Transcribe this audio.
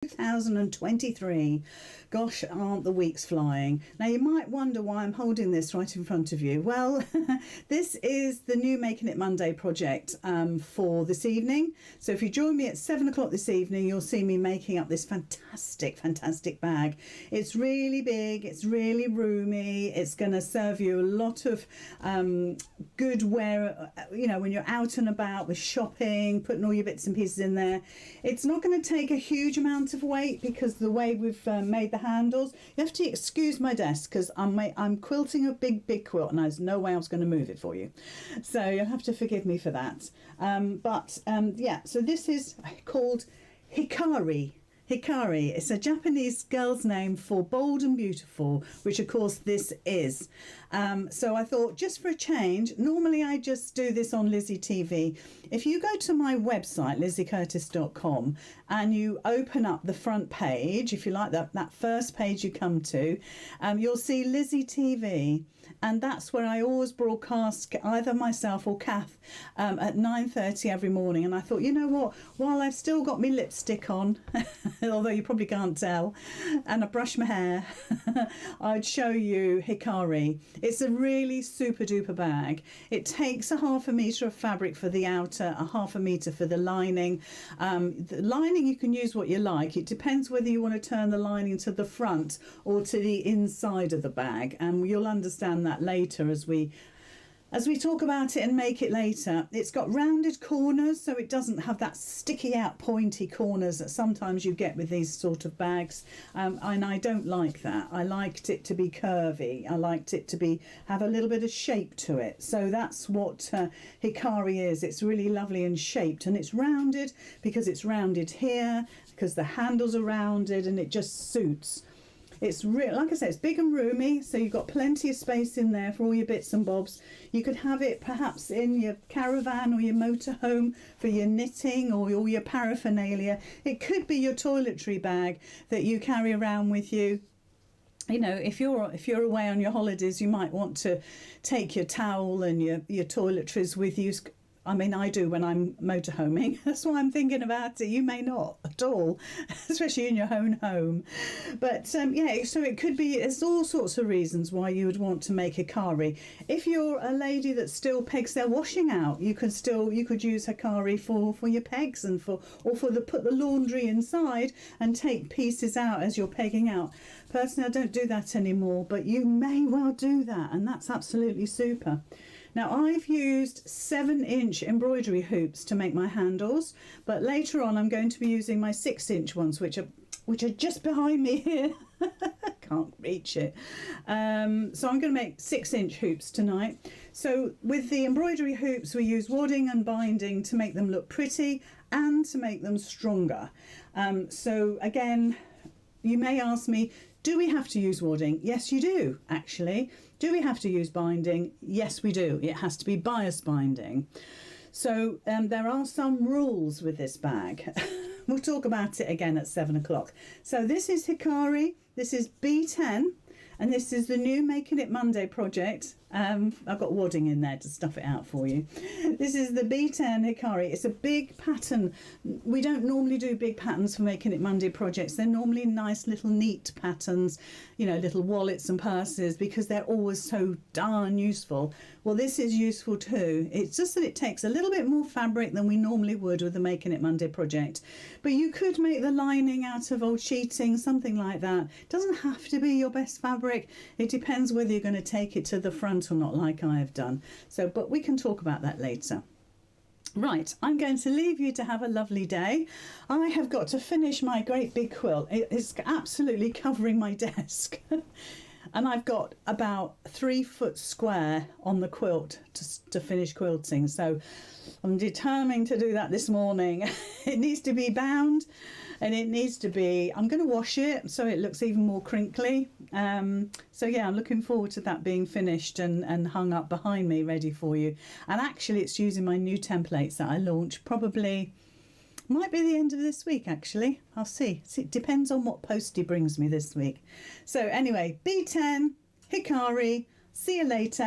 2023. Gosh, aren't the weeks flying? Now you might wonder why I'm holding this right in front of you. Well, this is the new Making It Monday project for this evening. So if you join me at 7 o'clock this evening, you'll see me making up this fantastic bag. It's really big, it's really roomy, it's going to serve you a lot of good wear, you know, when you're out and about with shopping, putting all your bits and pieces in there. It's not going to take a huge amount of weight because the way we've made the handles. You have to excuse my desk because I'm quilting a big quilt and there's no way I was going to move it for you, so you'll have to forgive me for that. Yeah, so this is called Hikari. Hikari, it's a Japanese girl's name for bold and beautiful, which of course this is. So I thought, just for a change, normally I just do this on Lizzie TV. If you go to my website, lizziecurtis.com, and you open up the front page, if you like that first page you come to, you'll see Lizzie TV, and that's where I always broadcast, either myself or Kath, at 9:30 every morning. And I thought, you know what, while I've still got my lipstick on, although you probably can't tell, and I brush my hair, I'd show you Hikari. It's a really super duper bag. It takes a 1/2 metre of fabric for the outer, a 1/2 metre for the lining. The lining, you can use what you like. It depends whether you want to turn the lining to the front or to the inside of the bag, and you'll understand that later as we talk about it and make it later. It's got rounded corners, so it doesn't have that sticky out pointy corners that sometimes you get with these sort of bags, and I don't like that. I liked it to be curvy. I liked it to have a little bit of shape to it. So that's what Hikari is. It's really lovely and shaped, and it's rounded because it's rounded here, because the handles are rounded, and it just suits. It's like I said, it's big and roomy, so you've got plenty of space in there for all your bits and bobs. You could have it perhaps in your caravan or your motorhome for your knitting or all your paraphernalia. It could be your toiletry bag that you carry around with you. You know, if you're away on your holidays, you might want to take your towel and your toiletries with you. I mean, I do when I'm motorhoming. That's why I'm thinking about it. You may not at all, especially in your own home. But yeah, so it could be, there's all sorts of reasons why you would want to make Hikari. If you're a lady that still pegs their washing out, you could use Hikari for your pegs and put the laundry inside and take pieces out as you're pegging out. Personally, I don't do that anymore, but you may well do that, and that's absolutely super. Now, I've used 7-inch embroidery hoops to make my handles, but later on I'm going to be using my 6-inch ones, which are just behind me here. Can't reach it. So I'm going to make 6-inch hoops tonight. So with the embroidery hoops, we use wadding and binding to make them look pretty and to make them stronger. So again, you may ask me, do we have to use wadding? Yes, you do, actually. Do we have to use binding? Yes, we do. It has to be bias binding. So there are some rules with this bag. We'll talk about it again at 7 o'clock. So this is Hikari, this is B10, and this is the new Making It Monday project. I've got wadding in there to stuff it out for you. This is the B10 Hikari. It's a big pattern. We don't normally do big patterns for Making It Monday projects. They're normally nice little neat patterns, you know, little wallets and purses, because they're always so darn useful. Well, this is useful too. It's just that it takes a little bit more fabric than we normally would with the Making It Monday project. But you could make the lining out of old sheeting, something like that. It doesn't have to be your best fabric. It depends whether you're going to take it to the front or not, like I have done. So, but we can talk about that later. Right, I'm going to leave you to have a lovely day. I have got to finish my great big quilt. It's absolutely covering my desk. And I've got about 3 foot square on the quilt to finish quilting. So I'm determined to do that this morning. It needs to be bound, and it needs to be, I'm going to wash it so it looks even more crinkly. So yeah, I'm looking forward to that being finished and hung up behind me ready for you. And actually it's using my new templates that I launch probably, might be the end of this week actually. I'll see. It depends on what postie brings me this week. So anyway, B10, Hikari, see you later.